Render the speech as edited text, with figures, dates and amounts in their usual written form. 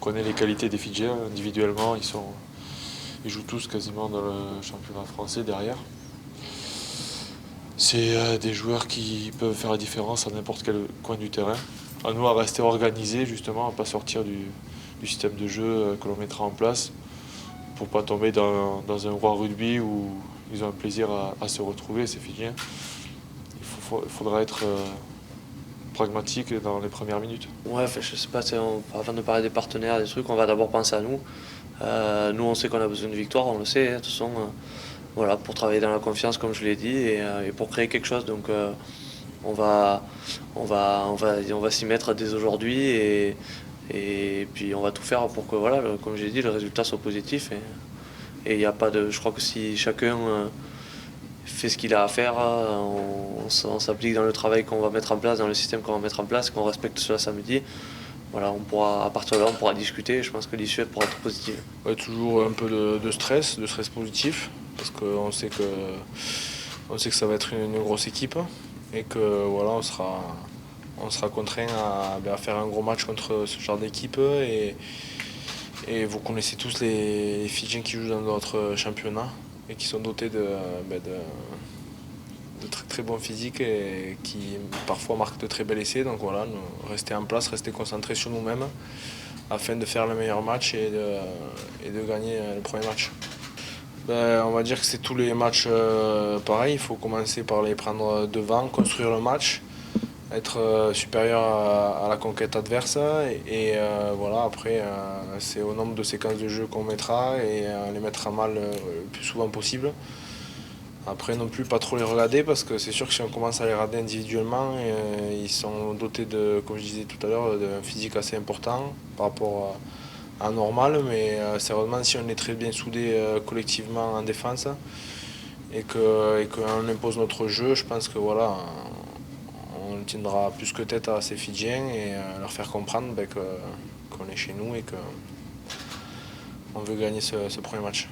connaît les qualités des Fidjiens. Individuellement, ils jouent tous quasiment dans le championnat français derrière. C'est des joueurs qui peuvent faire la différence à n'importe quel coin du terrain. À nous à rester organisés justement, à ne pas sortir du système de jeu que l'on mettra en place pour ne pas tomber dans un roi rugby où ils ont un plaisir à se retrouver, ces Fidjiens. Il faudra être pragmatique dans les premières minutes. Ouais, je sais pas, avant de parler des partenaires, des trucs, on va d'abord penser à nous. Nous, on sait qu'on a besoin de victoire, on le sait. De toute façon, voilà, pour travailler dans la confiance, comme je l'ai dit, et pour créer quelque chose. Donc, on va, on va s'y mettre dès aujourd'hui, et puis on va tout faire pour que, voilà, comme j'ai dit, le résultat soit positif. Et il n'y a pas de, je crois que si chacun fait ce qu'il a à faire, on s'applique dans le travail qu'on va mettre en place, dans le système qu'on va mettre en place, qu'on respecte cela samedi. Voilà, à partir de là, on pourra discuter. Je pense que l'issue pourra être positive. Ouais, toujours un peu de stress positif, parce qu'on sait on sait que ça va être une grosse équipe et que voilà, on sera contraint à faire un gros match contre ce genre d'équipe. Et vous connaissez tous les Fidjiens qui jouent dans notre championnat et qui sont dotés de très très bons physiques et qui parfois marquent de très bels essais. Donc voilà, rester en place, rester concentré sur nous-mêmes afin de faire le meilleur match et de gagner le premier match. On va dire que c'est tous les matchs pareil. Il faut commencer par les prendre devant, construire le match, être supérieur à la conquête adverse et voilà, après c'est au nombre de séquences de jeu qu'on mettra et les mettre à mal le plus souvent possible. Après non plus pas trop les regarder parce que c'est sûr que si on commence à les regarder individuellement, ils sont dotés de, comme je disais tout à l'heure, d'un physique assez important par rapport à normal, mais sérieusement si on est très bien soudés collectivement en défense et qu'on impose notre jeu, je pense que voilà, on tiendra plus que tête à ces Fidjiens et leur faire comprendre qu'on est chez nous et qu'on veut gagner ce premier match.